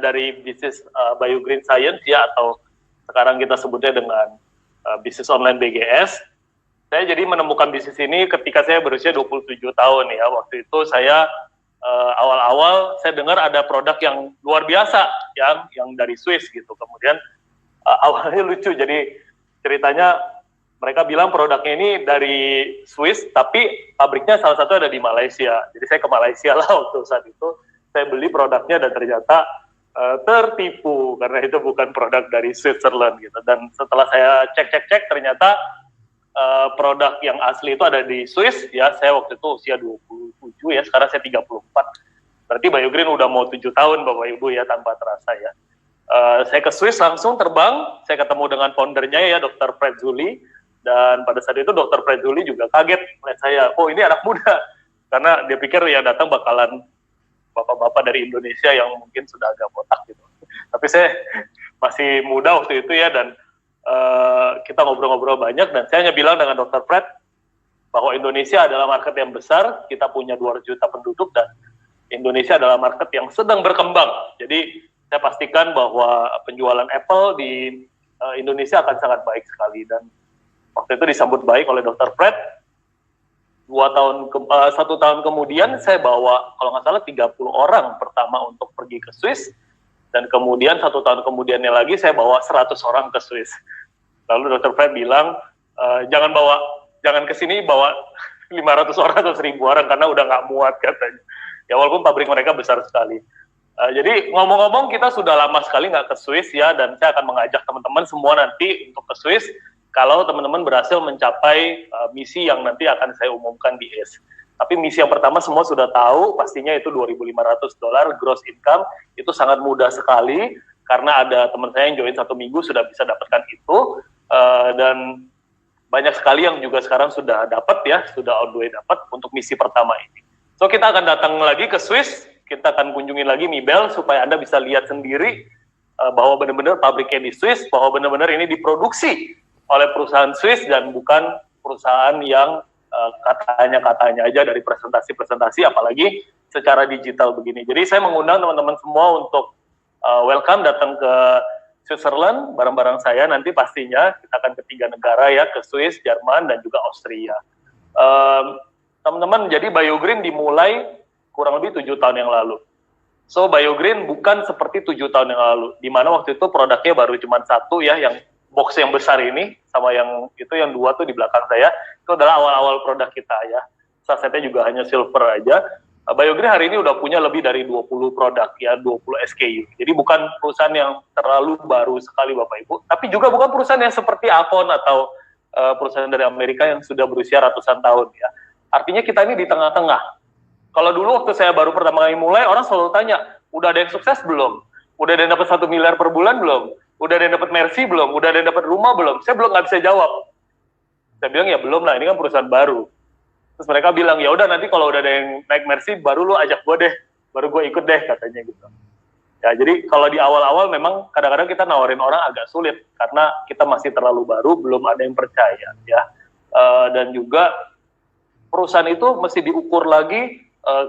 dari bisnis Biogreen Science ya, atau sekarang kita sebutnya dengan bisnis online BGS. Saya jadi menemukan bisnis ini ketika saya berusia 27 tahun ya. Waktu itu saya awal-awal saya dengar ada produk yang luar biasa yang dari Swiss gitu. Kemudian awalnya lucu, jadi ceritanya mereka bilang produknya ini dari Swiss, tapi pabriknya salah satu ada di Malaysia. Jadi saya ke Malaysia lah waktu saat itu, saya beli produknya dan ternyata tertipu karena itu bukan produk dari Switzerland gitu. Dan setelah saya cek ternyata produk yang asli itu ada di Swiss ya. Saya waktu itu usia 27 ya, sekarang saya 34. Berarti Biogreen udah mau 7 tahun Bapak Ibu ya, tanpa terasa ya. Saya ke Swiss langsung terbang, saya ketemu dengan foundernya ya, Dr. Fred Zuli. Dan pada saat itu Dr. Fred Zuli juga kaget melihat saya, oh ini anak muda. Karena dia pikir yang datang bakalan bapak-bapak dari Indonesia yang mungkin sudah agak botak gitu. Tapi saya masih muda waktu itu ya, dan kita ngobrol-ngobrol banyak, dan saya hanya bilang dengan Dr. Fred bahwa Indonesia adalah market yang besar, kita punya 200 juta penduduk, dan Indonesia adalah market yang sedang berkembang. Jadi saya pastikan bahwa penjualan Apple di Indonesia akan sangat baik sekali, dan waktu itu disambut baik oleh Dr. Fred. 1 tahun kemudian saya bawa kalau nggak salah 30 orang pertama untuk pergi ke Swiss, dan kemudian 1 tahun kemudiannya lagi saya bawa 100 orang ke Swiss. Lalu Dr. Fred bilang, jangan ke sini bawa 500 orang atau 1000 orang karena udah nggak muat katanya. Ya walaupun pabrik mereka besar sekali. Jadi ngomong-ngomong kita sudah lama sekali nggak ke Swiss ya, dan saya akan mengajak teman-teman semua nanti untuk ke Swiss kalau teman-teman berhasil mencapai misi yang nanti akan saya umumkan di ACE. Tapi misi yang pertama semua sudah tahu, pastinya itu $2.500 gross income, itu sangat mudah sekali karena ada teman saya yang join 1 minggu sudah bisa dapatkan itu. Dan banyak sekali yang juga sekarang sudah dapat ya, sudah on the way dapat untuk misi pertama ini. So kita akan datang lagi ke Swiss, kita akan kunjungin lagi Mibel supaya Anda bisa lihat sendiri bahwa benar-benar pabriknya di Swiss, bahwa benar-benar ini diproduksi oleh perusahaan Swiss dan bukan perusahaan yang katanya aja dari presentasi-presentasi, apalagi secara digital begini. Jadi saya mengundang teman-teman semua untuk welcome datang ke Switzerland, bareng-bareng saya nanti pastinya kita akan ke 3 negara ya, ke Swiss, Jerman, dan juga Austria. Teman-teman, jadi Biogreen dimulai kurang lebih 7 tahun yang lalu. So Biogreen bukan seperti 7 tahun yang lalu, di mana waktu itu produknya baru cuma 1 ya, yang box yang besar ini, sama yang itu yang 2 tuh di belakang saya, itu adalah awal-awal produk kita ya. Sasetnya juga hanya silver aja. Biogreen hari ini udah punya lebih dari 20 produk ya, 20 SKU. Jadi bukan perusahaan yang terlalu baru sekali Bapak Ibu, tapi juga bukan perusahaan yang seperti iPhone atau perusahaan dari Amerika yang sudah berusia ratusan tahun ya. Artinya kita ini di tengah-tengah. Kalau dulu waktu saya baru pertama kali mulai, orang selalu tanya, udah ada yang sukses belum? Udah ada yang dapat 1 miliar per bulan belum? Udah ada yang dapat Mercy belum? Udah ada yang dapat rumah belum? Saya belum, nggak bisa jawab. Saya bilang ya belum lah, ini kan perusahaan baru. Terus mereka bilang, ya udah nanti kalau udah ada yang naik Mercy, baru lu ajak gue deh, baru gue ikut deh katanya gitu. Ya jadi kalau di awal-awal memang kadang-kadang kita nawarin orang agak sulit karena kita masih terlalu baru, belum ada yang percaya ya. Dan juga perusahaan itu mesti diukur lagi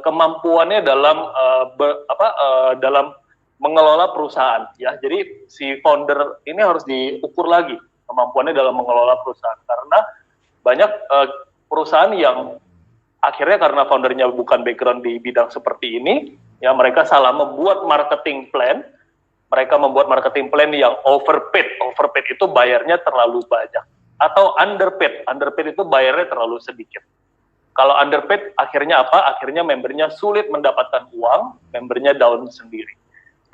kemampuannya dalam dalam mengelola perusahaan ya. Jadi si founder ini harus diukur lagi kemampuannya dalam mengelola perusahaan, karena banyak perusahaan yang akhirnya karena foundernya bukan background di bidang seperti ini, ya mereka salah membuat marketing plan, mereka membuat marketing plan yang overpaid itu bayarnya terlalu banyak, atau underpaid itu bayarnya terlalu sedikit. Kalau underpaid akhirnya apa? Akhirnya membernya sulit mendapatkan uang, membernya down sendiri.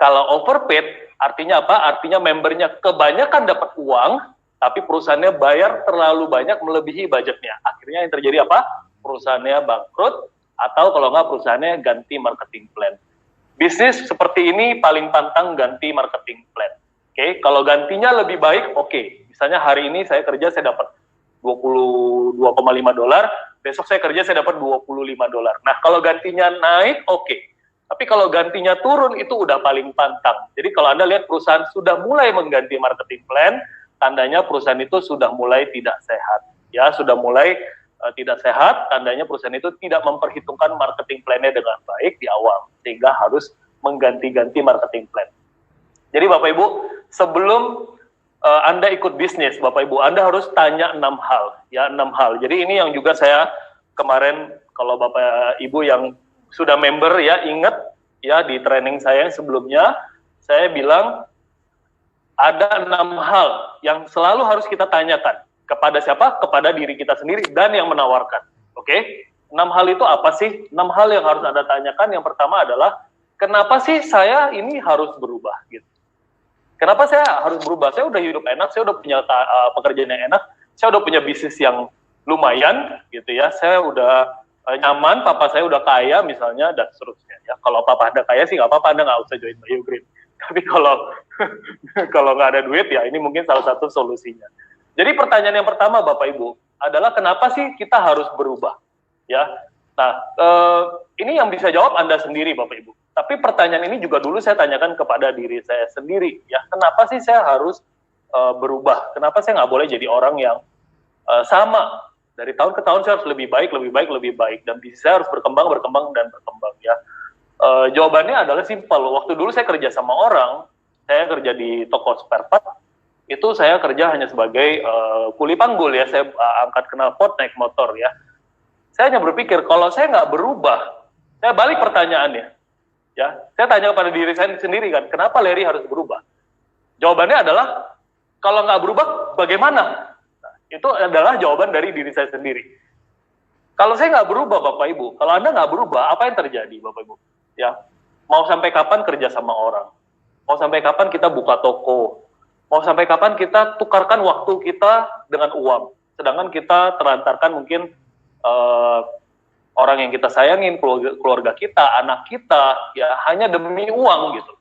Kalau overpaid artinya apa? Artinya membernya kebanyakan dapat uang, tapi perusahaannya bayar terlalu banyak melebihi budgetnya. Akhirnya yang terjadi apa? Perusahaannya bangkrut, atau kalau nggak perusahaannya ganti marketing plan. Bisnis seperti ini paling pantang ganti marketing plan. Oke, kalau gantinya lebih baik, oke. Misalnya hari ini saya kerja saya dapat $22,5, besok saya kerja saya dapat $25. Nah, kalau gantinya naik, oke. Tapi kalau gantinya turun, itu udah paling pantang. Jadi kalau Anda lihat perusahaan sudah mulai mengganti marketing plan, tandanya perusahaan itu sudah mulai tidak sehat. Ya, sudah mulai tidak sehat, tandanya perusahaan itu tidak memperhitungkan marketing plan-nya dengan baik di awal, sehingga harus mengganti-ganti marketing plan. Jadi Bapak Ibu, sebelum Anda ikut bisnis, Bapak Ibu, Anda harus tanya 6 hal, ya 6 hal. Jadi ini yang juga saya kemarin, kalau Bapak Ibu yang sudah member ya, ingat ya di training saya yang sebelumnya, saya bilang ada 6 hal yang selalu harus kita tanyakan. Kepada siapa? Kepada diri kita sendiri dan yang menawarkan. Oke? 6 hal itu apa sih? 6 hal yang harus Anda tanyakan. Yang pertama adalah, kenapa sih saya ini harus berubah? Gitu. Kenapa saya harus berubah? Saya udah hidup enak, saya udah punya pekerjaan yang enak, saya udah punya bisnis yang lumayan, gitu ya. Saya udah nyaman, papa saya udah kaya misalnya, dan seterusnya. Ya, kalau papa Anda kaya sih nggak apa-apa, Anda nggak usah join Bio Green. Tapi kalau nggak ada duit, ya ini mungkin salah satu solusinya. Jadi pertanyaan yang pertama, Bapak Ibu, adalah kenapa sih kita harus berubah? Ya, nah ini yang bisa jawab Anda sendiri, Bapak Ibu. Tapi pertanyaan ini juga dulu saya tanyakan kepada diri saya sendiri, ya kenapa sih saya harus berubah? Kenapa saya nggak boleh jadi orang yang sama? Dari tahun ke tahun saya harus lebih baik, dan bisnis saya harus berkembang, ya. Jawabannya adalah simpel. Waktu dulu saya kerja sama orang, saya kerja di toko spare part, itu saya kerja hanya sebagai kuli panggul ya, saya angkat knalpot, naik motor ya. Saya hanya berpikir, kalau saya nggak berubah, saya balik pertanyaannya. Ya, saya tanya kepada diri saya sendiri kan, kenapa Larry harus berubah? Jawabannya adalah, kalau nggak berubah, bagaimana? Nah, itu adalah jawaban dari diri saya sendiri. Kalau saya nggak berubah, Bapak Ibu, kalau Anda nggak berubah, apa yang terjadi, Bapak Ibu? Ya, mau sampai kapan kerja sama orang? Mau sampai kapan kita buka toko? Mau sampai kapan kita tukarkan waktu kita dengan uang? Sedangkan kita terantarkan mungkin orang yang kita sayangin, keluarga kita, anak kita, ya hanya demi uang gitu.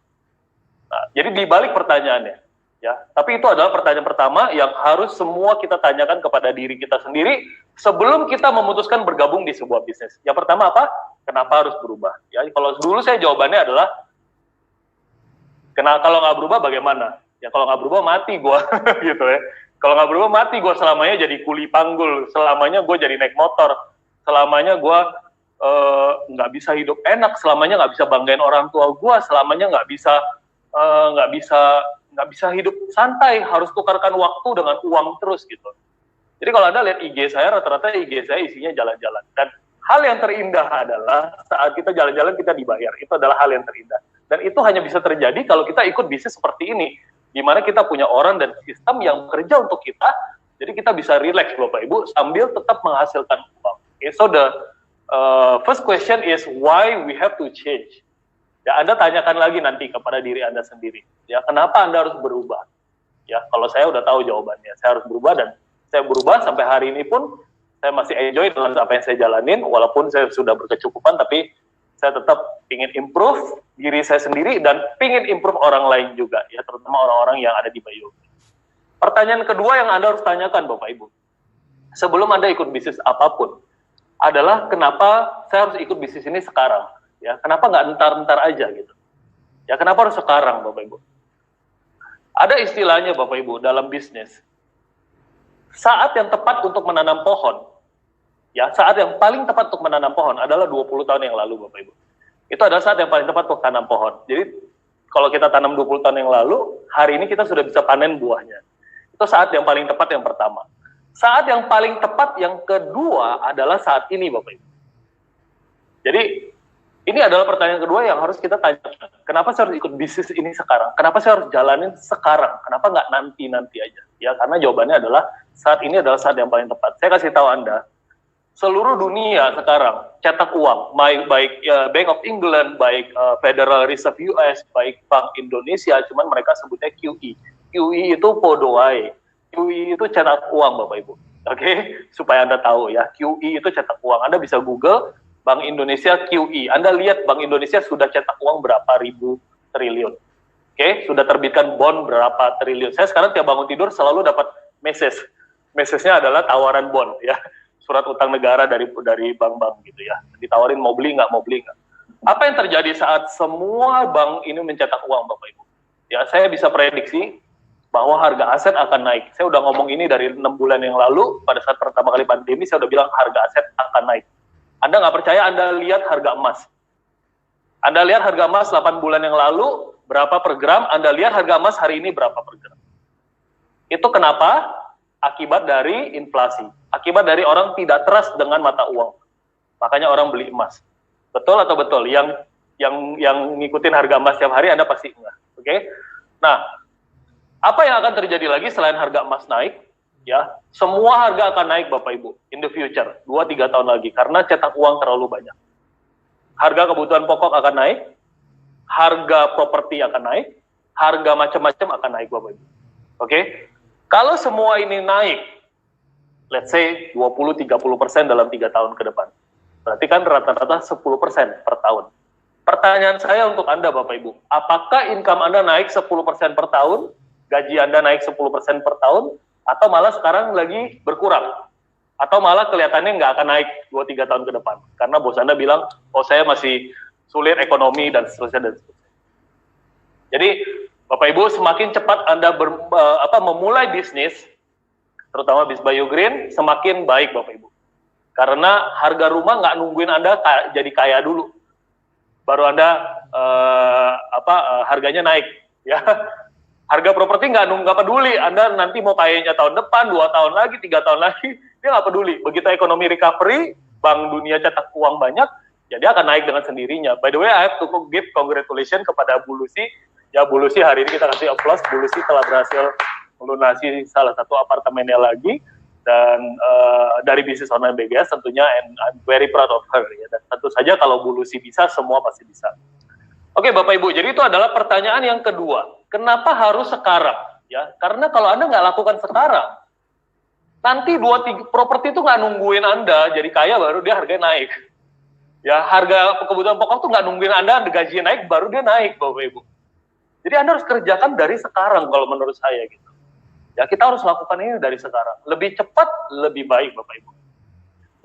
Nah, jadi dibalik pertanyaannya, ya. Tapi itu adalah pertanyaan pertama yang harus semua kita tanyakan kepada diri kita sendiri sebelum kita memutuskan bergabung di sebuah bisnis. Yang pertama apa? Kenapa harus berubah? Ya, kalau dulu saya jawabannya adalah, kalau nggak berubah bagaimana? Ya kalau nggak berubah mati gue, gitu ya. Kalau nggak berubah mati gue selamanya jadi kuli panggul, selamanya gue jadi naik motor. Selamanya gue nggak bisa hidup enak, selamanya nggak bisa banggain orang tua gue, selamanya nggak bisa hidup santai, harus tukarkan waktu dengan uang terus gitu. Jadi kalau Anda lihat IG saya, rata-rata IG saya isinya jalan-jalan. Dan hal yang terindah adalah saat kita jalan-jalan kita dibayar. Itu adalah hal yang terindah. Dan itu hanya bisa terjadi kalau kita ikut bisnis seperti ini, di mana kita punya orang dan sistem yang bekerja untuk kita. Jadi kita bisa relax, Bapak Ibu, sambil tetap menghasilkan uang. Okay, so the first question is why we have to change. Ya, Anda tanyakan lagi nanti kepada diri Anda sendiri. Ya, kenapa Anda harus berubah? Ya, kalau saya udah tahu jawabannya, saya harus berubah dan saya berubah sampai hari ini pun saya masih enjoy dengan apa yang saya jalanin, walaupun saya sudah berkecukupan, tapi saya tetap ingin improve diri saya sendiri dan ingin improve orang lain juga, ya, terutama orang-orang yang ada di Bio. Pertanyaan kedua yang Anda harus tanyakan, Bapak Ibu, sebelum Anda ikut bisnis apapun, adalah kenapa saya harus ikut bisnis ini sekarang, ya, kenapa nggak entar-entar aja gitu, ya, kenapa harus sekarang, Bapak Ibu? Ada istilahnya, Bapak Ibu, dalam bisnis, saat yang tepat untuk menanam pohon, ya, saat yang paling tepat untuk menanam pohon adalah 20 tahun yang lalu, Bapak Ibu. Itu adalah saat yang paling tepat untuk tanam pohon. Jadi, kalau kita tanam 20 tahun yang lalu, hari ini kita sudah bisa panen buahnya. Itu saat yang paling tepat yang pertama. Saat yang paling tepat yang kedua adalah saat ini, Bapak Ibu. Jadi, ini adalah pertanyaan kedua yang harus kita tanyakan. Kenapa saya harus ikut bisnis ini sekarang? Kenapa saya harus jalanin sekarang? Kenapa nggak nanti-nanti aja? Ya, karena jawabannya adalah saat ini adalah saat yang paling tepat. Saya kasih tahu Anda, seluruh dunia sekarang cetak uang, baik Bank of England, baik Federal Reserve US, baik Bank Indonesia, cuman mereka sebutnya QE. QE itu podoai. QE itu cetak uang, Bapak Ibu. Oke, supaya Anda tahu ya, QE itu cetak uang. Anda bisa Google Bank Indonesia QE. Anda lihat Bank Indonesia sudah cetak uang berapa ribu triliun. Oke, sudah terbitkan bond berapa triliun. Saya sekarang tiap bangun tidur selalu dapat message. Message-nya adalah tawaran bond ya. Surat utang negara dari bank-bank gitu ya. Ditawarin mau beli nggak. Apa yang terjadi saat semua bank ini mencetak uang, Bapak Ibu? Ya, saya bisa prediksi bahwa harga aset akan naik. Saya udah ngomong ini dari 6 bulan yang lalu, pada saat pertama kali pandemi, saya udah bilang harga aset akan naik. Anda nggak percaya, Anda lihat harga emas. Anda lihat harga emas 8 bulan yang lalu, berapa per gram, Anda lihat harga emas hari ini berapa per gram. Itu kenapa? Akibat dari inflasi. Akibat dari orang tidak trust dengan mata uang. Makanya orang beli emas. Betul atau betul? Yang ngikutin harga emas setiap hari Anda pasti enggak. Oke? Nah, apa yang akan terjadi lagi selain harga emas naik? Ya, semua harga akan naik Bapak Ibu in the future, 2-3 tahun lagi karena cetak uang terlalu banyak. Harga kebutuhan pokok akan naik, harga properti akan naik, harga macam-macam akan naik Bapak Ibu. Oke? Kalau semua ini naik, let's say 20-30% dalam 3 tahun ke depan. Berarti kan rata-rata 10% per tahun. Pertanyaan saya untuk Anda Bapak Ibu, apakah income Anda naik 10% per tahun, gaji Anda naik 10% per tahun, atau malah sekarang lagi berkurang? Atau malah kelihatannya nggak akan naik 2-3 tahun ke depan? Karena bos Anda bilang, oh saya masih sulit ekonomi dan seterusnya dan seterusnya. Jadi Bapak Ibu, semakin cepat Anda memulai bisnis, terutama bisnis Biogreen, semakin baik Bapak Ibu. Karena harga rumah nggak nungguin Anda jadi kaya dulu, baru Anda harganya naik, ya. Harga properti nggak peduli, Anda nanti mau kayanya tahun depan, 2 tahun lagi, 3 tahun lagi, dia nggak peduli. Begitu ekonomi recovery, bank dunia cetak uang banyak, ya dia akan naik dengan sendirinya. By the way, I have to give congratulations kepada Bu Lucy. Ya Bu Lucy, hari ini kita kasih applause, Bu Lucy telah berhasil melunasi salah satu apartemennya lagi, dan dari bisnis online BGS tentunya, and I'm very proud of her. Ya. Dan tentu saja kalau Bu Lucy bisa, semua pasti bisa. Oke Bapak Ibu, jadi itu adalah pertanyaan yang kedua. Kenapa harus sekarang? Ya, karena kalau Anda nggak lakukan sekarang, nanti 2-3 properti itu nggak nungguin Anda jadi kaya baru dia harganya naik. Ya, harga kebutuhan pokok tuh nggak nungguin Anda gajinya naik baru dia naik Bapak Ibu. Jadi Anda harus kerjakan dari sekarang kalau menurut saya gitu. Ya, kita harus lakukan ini dari sekarang. Lebih cepat, lebih baik Bapak Ibu.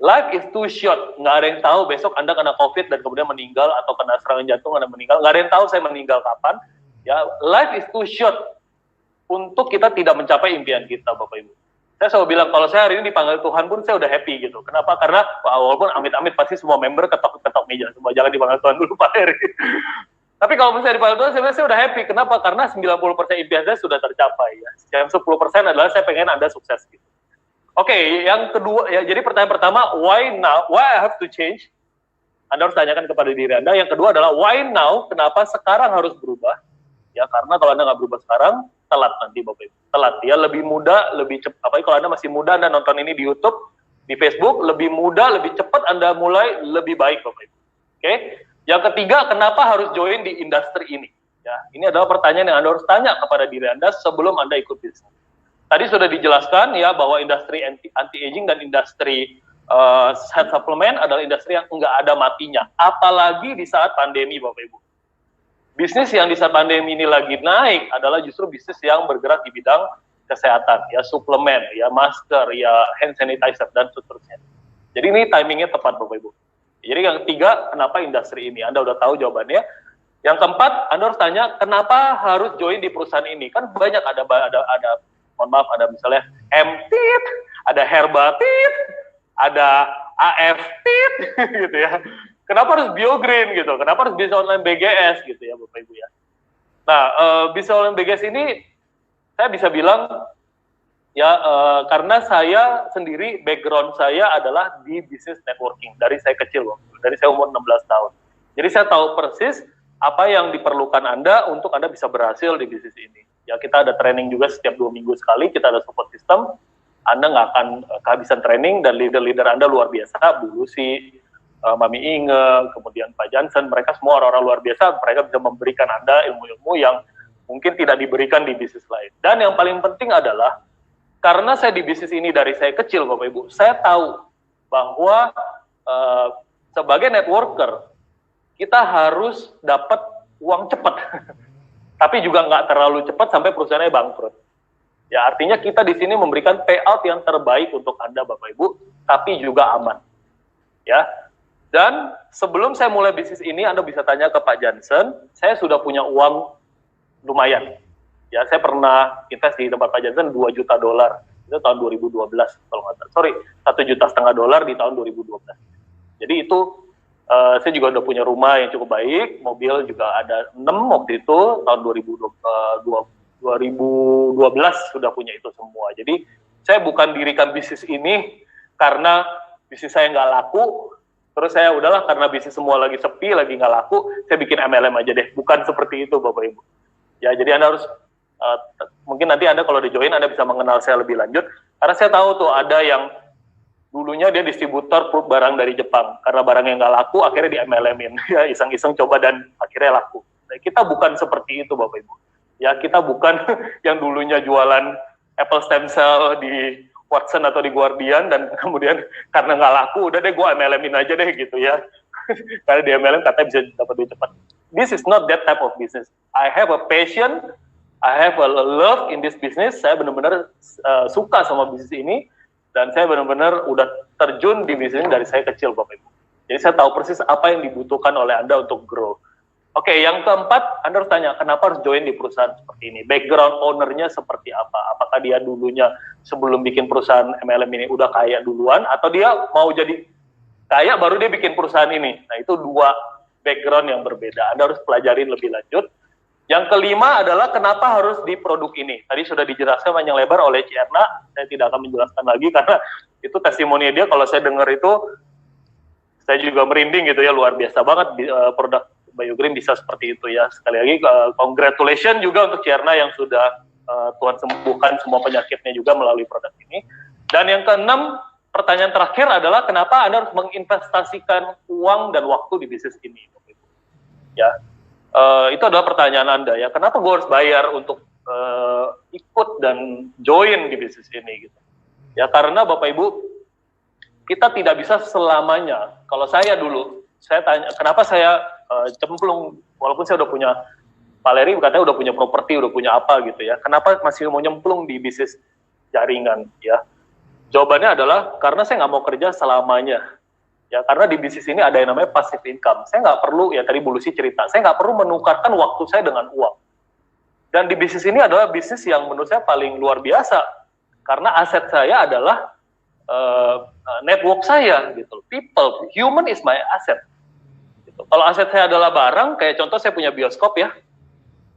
Life is too short. Nggak ada yang tahu besok Anda kena COVID dan kemudian meninggal, atau kena serangan jantung Anda meninggal. Nggak ada yang tahu saya meninggal kapan. Ya, life is too short untuk kita tidak mencapai impian kita, Bapak Ibu. Saya selalu bilang, kalau saya hari ini dipanggil Tuhan pun saya udah happy gitu. Kenapa? Karena walaupun amit-amit pasti semua member ketok-ketok meja semua. Jangan dipanggil Tuhan dulu Pak Heri. Tapi kalau misalnya dipanggil Tuhan, saya udah happy. Kenapa? Karena 90% impian saya sudah tercapai. Ya. Yang 10% adalah saya pengen Anda sukses gitu. Oke, yang kedua, ya, jadi pertanyaan pertama, why now? Why I have to change? Anda harus tanyakan kepada diri Anda. Yang kedua adalah, why now? Kenapa sekarang harus berubah? Ya, karena kalau Anda nggak berubah sekarang, telat nanti Bapak Ibu. Telat, ya, lebih mudah, lebih cepat. Apalagi kalau Anda masih muda, Anda nonton ini di YouTube, di Facebook, lebih mudah, lebih cepat Anda mulai, lebih baik Bapak Ibu. Oke? Yang ketiga, kenapa harus join di industri ini? Ya, ini adalah pertanyaan yang Anda harus tanya kepada diri Anda sebelum Anda ikut bisnis. Tadi sudah dijelaskan ya bahwa industri anti-aging dan industri health supplement adalah industri yang enggak ada matinya. Apalagi di saat pandemi Bapak Ibu. Bisnis yang di saat pandemi ini lagi naik adalah justru bisnis yang bergerak di bidang kesehatan, ya suplemen, ya masker, ya hand sanitizer, dan seterusnya. Jadi ini timingnya tepat Bapak Ibu. Jadi yang ketiga, kenapa industri ini? Anda udah tahu jawabannya. Yang keempat, Anda harus tanya, kenapa harus join di perusahaan ini? Kan banyak ada mohon maaf, ada misalnya M-Tit, ada Herbatit, ada AF-Tit, gitu ya. Kenapa harus Biogreen gitu? Kenapa harus bisnis online BGS gitu ya Bapak Ibu ya? Nah, bisnis online BGS ini saya bisa bilang ya karena saya sendiri background saya adalah di bisnis networking dari saya kecil, dari saya umur 16 tahun. Jadi saya tahu persis apa yang diperlukan Anda untuk Anda bisa berhasil di bisnis ini. Ya, kita ada training juga setiap 2 minggu sekali, kita ada support system. Anda nggak akan kehabisan training, dan leader-leader Anda luar biasa, Bu Lucy, Mami Inge, kemudian Pak Johnson, mereka semua orang-orang luar biasa, mereka bisa memberikan Anda ilmu-ilmu yang mungkin tidak diberikan di bisnis lain. Dan yang paling penting adalah, karena saya di bisnis ini dari saya kecil Bapak Ibu, saya tahu bahwa sebagai networker, kita harus dapat uang cepat, tapi juga nggak terlalu cepat sampai perusahaannya bangkrut. Ya, artinya kita di sini memberikan payout yang terbaik untuk Anda Bapak Ibu, tapi juga aman. Ya. Dan sebelum saya mulai bisnis ini, Anda bisa tanya ke Pak Johnson, saya sudah punya uang lumayan. Ya, saya pernah invest di tempat Pak Johnson $2 juta. Itu tahun 2012 kalau nggak salah. Sorry, $1,5 juta di tahun 2012. Jadi itu Saya juga udah punya rumah yang cukup baik, mobil juga ada 6 waktu itu, tahun 2012 sudah punya itu semua. Jadi saya bukan dirikan bisnis ini karena bisnis saya nggak laku, terus saya udahlah karena bisnis semua lagi sepi, lagi nggak laku, saya bikin MLM aja deh. Bukan seperti itu Bapak Ibu. Ya, jadi Anda harus, mungkin nanti Anda kalau di-join Anda bisa mengenal saya lebih lanjut, karena saya tahu tuh ada yang dulunya dia distributor barang dari Jepang, karena barang yang nggak laku akhirnya di MLM-in, ya iseng-iseng coba dan akhirnya laku. Nah, kita bukan seperti itu Bapak Ibu. Ya, kita bukan yang dulunya jualan Apple stem cell di Watson atau di Guardian dan kemudian karena nggak laku, udah deh gue MLM-in aja deh gitu ya. Karena di MLM katanya bisa dapat duit cepat. This is not that type of business. I have a passion, I have a love in this business. Saya benar-benar suka sama bisnis ini. Dan saya benar-benar udah terjun di bisnis ini dari saya kecil, Bapak Ibu. Jadi saya tahu persis apa yang dibutuhkan oleh Anda untuk grow. Oke, yang keempat, Anda harus tanya, kenapa harus join di perusahaan seperti ini? Background ownernya seperti apa? Apakah dia dulunya sebelum bikin perusahaan MLM ini udah kaya duluan? Atau dia mau jadi kaya baru dia bikin perusahaan ini? Nah, itu dua background yang berbeda. Anda harus pelajarin lebih lanjut. Yang kelima adalah kenapa harus di produk ini. Tadi sudah dijelaskan panjang lebar oleh Ci Erna, saya tidak akan menjelaskan lagi karena itu testimoni dia, kalau saya dengar itu, saya juga merinding gitu ya, luar biasa banget produk BioGreen bisa seperti itu ya. Sekali lagi, congratulations juga untuk Ci Erna yang sudah Tuhan sembuhkan semua penyakitnya juga melalui produk ini. Dan yang keenam, pertanyaan terakhir adalah kenapa Anda harus menginvestasikan uang dan waktu di bisnis ini. Ya. Itu adalah pertanyaan Anda ya, kenapa gue harus bayar untuk ikut dan join di bisnis ini gitu. Ya karena Bapak Ibu, kita tidak bisa selamanya. Kalau saya dulu, saya tanya kenapa saya cemplung, walaupun saya udah punya, Pak Leri katanya udah punya properti, udah punya apa gitu ya, kenapa masih mau nyemplung di bisnis jaringan ya. Jawabannya adalah karena saya nggak mau kerja selamanya. Ya, karena di bisnis ini ada yang namanya passive income. Saya nggak perlu, ya tadi Bu Lucy cerita, saya nggak perlu menukarkan waktu saya dengan uang. Dan di bisnis ini adalah bisnis yang menurut saya paling luar biasa. Karena aset saya adalah network saya, gitu. People, human is my asset. Gitu. Kalau aset saya adalah barang, kayak contoh saya punya bioskop ya.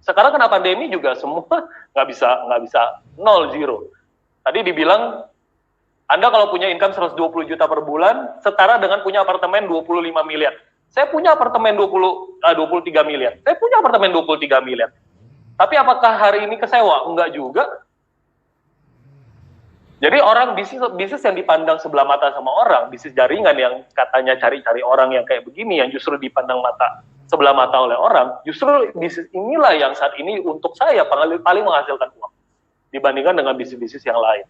Sekarang kena pandemi juga semua nggak bisa 0, 0. Tadi dibilang, Anda kalau punya income 120 juta per bulan, setara dengan punya apartemen 25 miliar. Saya punya apartemen 23 miliar. Saya punya apartemen 23 miliar. Tapi apakah hari ini kesewa? Enggak juga. Jadi orang bisnis yang dipandang sebelah mata sama orang, bisnis jaringan yang katanya cari-cari orang yang kayak begini, yang justru dipandang sebelah mata oleh orang, justru bisnis inilah yang saat ini untuk saya paling menghasilkan uang dibandingkan dengan bisnis-bisnis yang lain.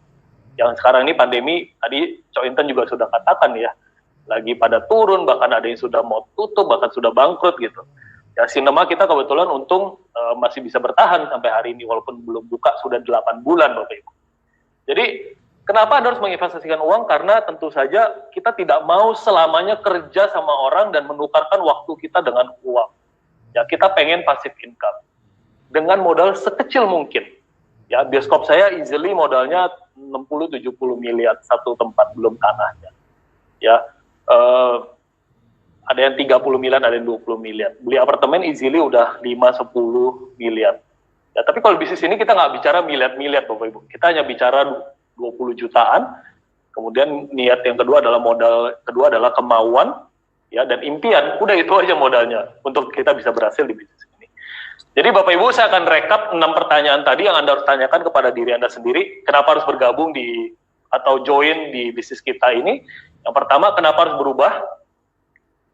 Yang sekarang ini pandemi, tadi Cok Inten juga sudah katakan ya, lagi pada turun, bahkan ada yang sudah mau tutup, bahkan sudah bangkrut gitu. Ya, Sinema kita kebetulan untung masih bisa bertahan sampai hari ini, walaupun belum buka sudah 8 bulan Bapak Ibu. Jadi, kenapa Anda harus menginvestasikan uang? Karena tentu saja kita tidak mau selamanya kerja sama orang dan menukarkan waktu kita dengan uang. Ya, kita pengen passive income. Dengan modal sekecil mungkin. Ya, bioskop saya easily modalnya 60-70 miliar satu tempat, belum tanahnya. Ya, ada yang 30 miliar, ada yang 20 miliar. Beli apartemen easily udah 5-10 miliar. Ya, tapi kalau bisnis ini kita nggak bicara miliar-miliar Bapak Ibu. Kita hanya bicara 20 jutaan. Kemudian niat yang kedua adalah modal kedua adalah kemauan ya dan impian. Udah itu aja modalnya untuk kita bisa berhasil di bisnis ini. Jadi Bapak Ibu, saya akan rekap 6 pertanyaan tadi yang Anda harus tanyakan kepada diri Anda sendiri. Kenapa harus bergabung atau join di bisnis kita ini? Yang pertama, kenapa harus berubah?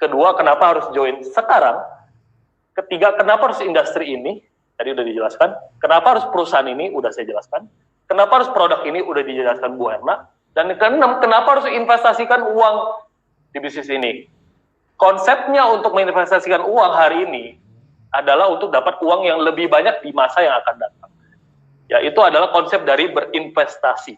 Kedua, kenapa harus join sekarang? Ketiga, kenapa harus industri ini? Tadi udah dijelaskan. Kenapa harus perusahaan ini? Udah saya jelaskan. Kenapa harus produk ini? Udah dijelaskan Bu Erna. Dan keenam, kenapa harus investasikan uang di bisnis ini? Konsepnya untuk menginvestasikan uang hari ini adalah untuk dapat uang yang lebih banyak di masa yang akan datang. Ya, itu adalah konsep dari berinvestasi.